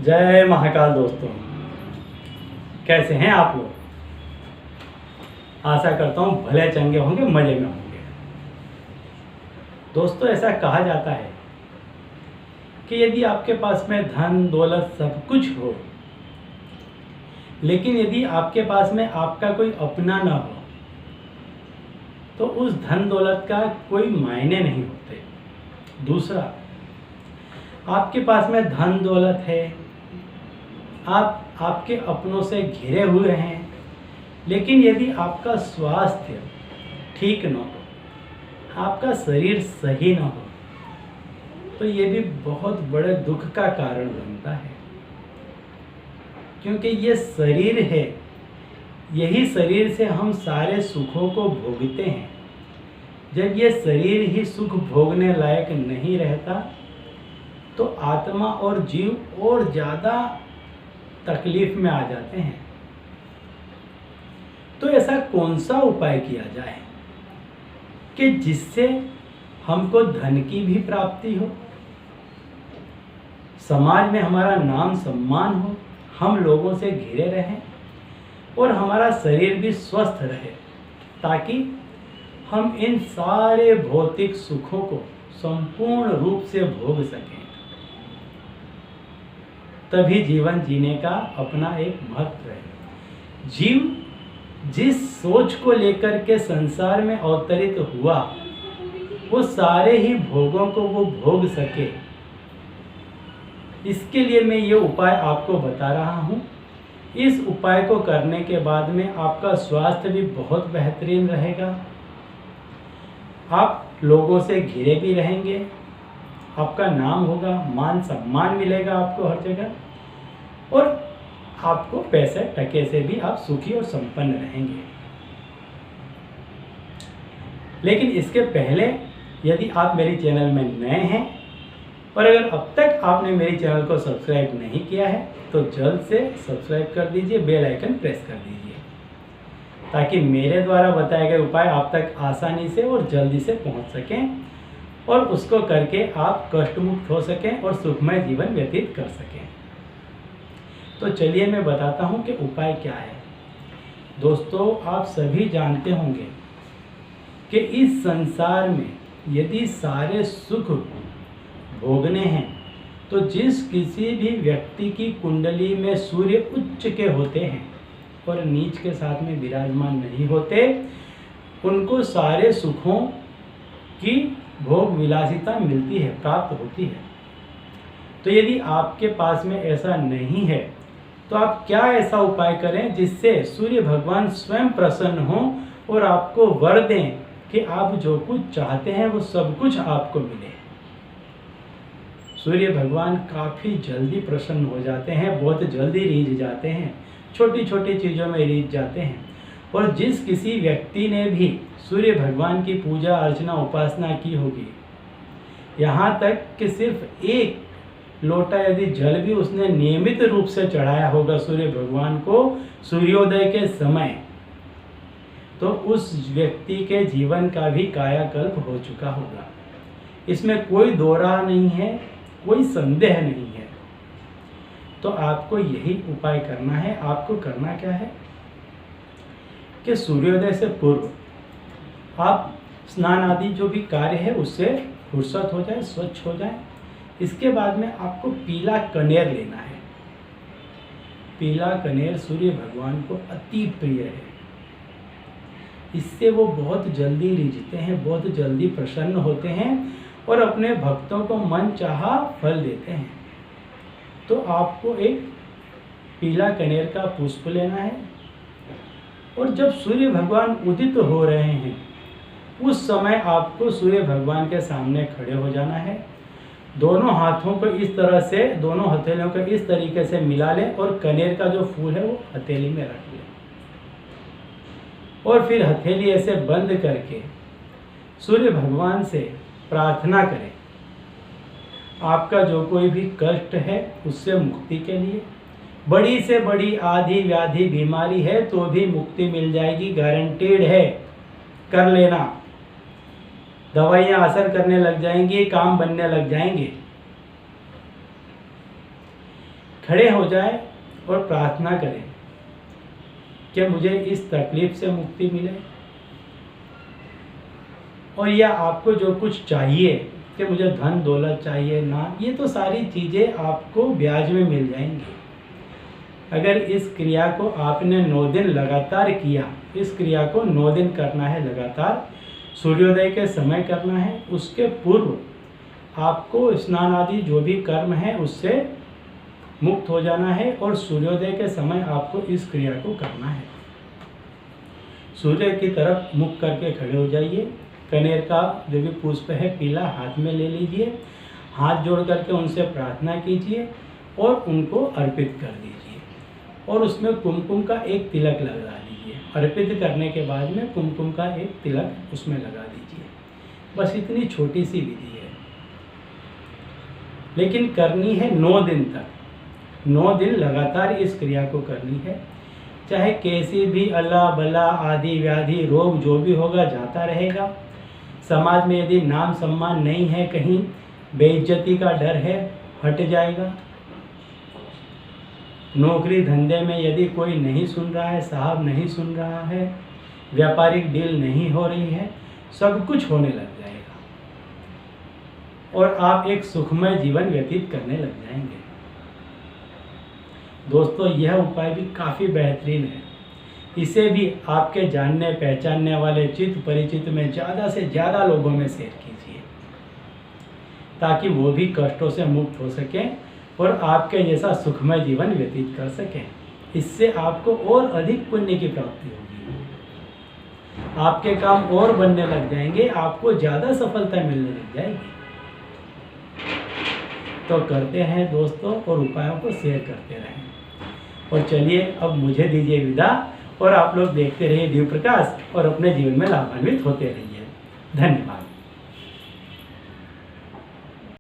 जय महाकाल दोस्तों, कैसे हैं आप लोग। आशा करता हूँ भले चंगे होंगे, मज़े में होंगे। दोस्तों, ऐसा कहा जाता है कि यदि आपके पास में धन दौलत सब कुछ हो, लेकिन यदि आपके पास में आपका कोई अपना ना हो तो उस धन दौलत का कोई मायने नहीं होते। दूसरा, आपके पास में धन दौलत है, आप आपके अपनों से घिरे हुए हैं, लेकिन यदि आपका स्वास्थ्य ठीक न हो, आपका शरीर सही न हो, तो ये भी बहुत बड़े दुख का कारण बनता है। क्योंकि ये शरीर है, यही शरीर से हम सारे सुखों को भोगते हैं। जब ये शरीर ही सुख भोगने लायक नहीं रहता तो आत्मा और जीव और ज़्यादा तकलीफ में आ जाते हैं। तो ऐसा कौन सा उपाय किया जाए कि जिससे हमको धन की भी प्राप्ति हो, समाज में हमारा नाम सम्मान हो, हम लोगों से घिरे रहें और हमारा शरीर भी स्वस्थ रहे, ताकि हम इन सारे भौतिक सुखों को संपूर्ण रूप से भोग सकें। तभी जीवन जीने का अपना एक महत्व है। जीव जिस सोच को लेकर के संसार में अवतरित हुआ, वो सारे ही भोगों को वो भोग सके, इसके लिए मैं ये उपाय आपको बता रहा हूँ। इस उपाय को करने के बाद में आपका स्वास्थ्य भी बहुत बेहतरीन रहेगा, आप लोगों से घिरे भी रहेंगे, आपका नाम होगा, मान सम्मान मिलेगा आपको हर जगह, और आपको पैसे टके से भी आप सुखी और संपन्न रहेंगे। लेकिन इसके पहले यदि आप मेरे चैनल में नए हैं और अगर अब तक आपने मेरे चैनल को सब्सक्राइब नहीं किया है तो जल्द से सब्सक्राइब कर दीजिए, बेल आइकन प्रेस कर दीजिए, ताकि मेरे द्वारा बताए गए उपाय आप तक आसानी से और जल्दी से पहुंच सकें और उसको करके आप कष्ट मुक्त हो सकें और सुखमय जीवन व्यतीत कर सकें। तो चलिए मैं बताता हूं कि उपाय क्या है। दोस्तों, आप सभी जानते होंगे कि इस संसार में यदि सारे सुख भोगने हैं तो जिस किसी भी व्यक्ति की कुंडली में सूर्य उच्च के होते हैं और नीच के साथ में विराजमान नहीं होते, उनको सारे सुखों की भोग विलासिता मिलती है, प्राप्त होती है। तो यदि आपके पास में ऐसा नहीं है तो आप क्या ऐसा उपाय करें जिससे सूर्य भगवान स्वयं प्रसन्न हो और आपको वर दें कि आप जो कुछ चाहते हैं वो सब कुछ आपको मिले। सूर्य भगवान काफ़ी जल्दी प्रसन्न हो जाते हैं, बहुत जल्दी रीझ जाते हैं, छोटी छोटी चीज़ों में रीझ जाते हैं। और जिस किसी व्यक्ति ने भी सूर्य भगवान की पूजा अर्चना उपासना की होगी, यहाँ तक कि सिर्फ एक लोटा यदि जल भी उसने नियमित रूप से चढ़ाया होगा सूर्य भगवान को सूर्योदय के समय, तो उस व्यक्ति के जीवन का भी कायाकल्प हो चुका होगा। इसमें कोई दो राह नहीं है, कोई संदेह नहीं है। तो आपको यही उपाय करना है। आपको करना क्या है कि सूर्योदय से पूर्व आप स्नान आदि जो भी कार्य है उससे फुर्सत हो जाए, स्वच्छ हो जाए। इसके बाद में आपको पीला कनेर लेना है। पीला कनेर सूर्य भगवान को अति प्रिय है। इससे वो बहुत जल्दी रिझते हैं, बहुत जल्दी प्रसन्न होते हैं और अपने भक्तों को मन चाहा फल देते हैं। तो आपको एक पीला कनेर का पुष्प लेना है और जब सूर्य भगवान उदित हो रहे हैं उस समय आपको सूर्य भगवान के सामने खड़े हो जाना है। दोनों हाथों को इस तरह से, दोनों हथेलियों को इस तरीके से मिला लें और कनेर का जो फूल है वो हथेली में रख लें और फिर हथेली ऐसे बंद करके सूर्य भगवान से प्रार्थना करें आपका जो कोई भी कष्ट है उससे मुक्ति के लिए। बड़ी से बड़ी आधी व्याधि बीमारी है तो भी मुक्ति मिल जाएगी, गारंटेड है। कर लेना, दवाइयाँ असर करने लग जाएंगी, काम बनने लग जाएंगे। खड़े हो जाएं और प्रार्थना करें कि मुझे इस तकलीफ से मुक्ति मिले, और या आपको जो कुछ चाहिए कि मुझे धन दौलत चाहिए ना, ये तो सारी चीज़ें आपको ब्याज में मिल जाएंगी। अगर इस क्रिया को आपने 9 दिन लगातार किया, इस क्रिया को 9 दिन करना है लगातार, सूर्योदय के समय करना है, उसके पूर्व आपको स्नान आदि जो भी कर्म है उससे मुक्त हो जाना है, और सूर्योदय के समय आपको इस क्रिया को करना है। सूर्य की तरफ मुख करके खड़े हो जाइए, कनेर का जो भी पुष्प है पीला हाथ में ले लीजिए, हाथ जोड़ करके उनसे प्रार्थना कीजिए और उनको अर्पित कर दीजिए, और उसमें कुमकुम का एक तिलक लगा दीजिए। अर्पित करने के बाद में कुमकुम का एक तिलक उसमें लगा दीजिए। बस इतनी छोटी सी विधि है, लेकिन करनी है 9 दिन तक। 9 दिन लगातार इस क्रिया को करनी है, चाहे कैसी भी अल्लाह बला आदि व्याधि रोग जो भी होगा जाता रहेगा। समाज में यदि नाम सम्मान नहीं है, कहीं बेइज्जती का डर है, हट जाएगा। नौकरी धंधे में यदि कोई नहीं सुन रहा है, साहब नहीं सुन रहा है, व्यापारिक डील नहीं हो रही है, सब कुछ होने लग जाएगा और आप एक सुखमय जीवन व्यतीत करने लग जाएंगे। दोस्तों, यह उपाय भी काफ़ी बेहतरीन है। इसे भी आपके जानने पहचानने वाले चित परिचित में ज़्यादा से ज़्यादा लोगों में शेयर कीजिए, ताकि वो भी कष्टों से मुक्त हो सकें और आपके जैसा सुखमय जीवन व्यतीत कर सकें। इससे आपको और अधिक पुण्य की प्राप्ति होगी, आपके काम और बनने लग जाएंगे, आपको ज़्यादा सफलता मिलने लग जाएगी। तो करते हैं दोस्तों, और उपायों को शेयर करते रहें। और चलिए अब मुझे दीजिए विदा, और आप लोग देखते रहिए दिव्य प्रकाश और अपने जीवन में लाभान्वित होते रहिए। धन्यवाद।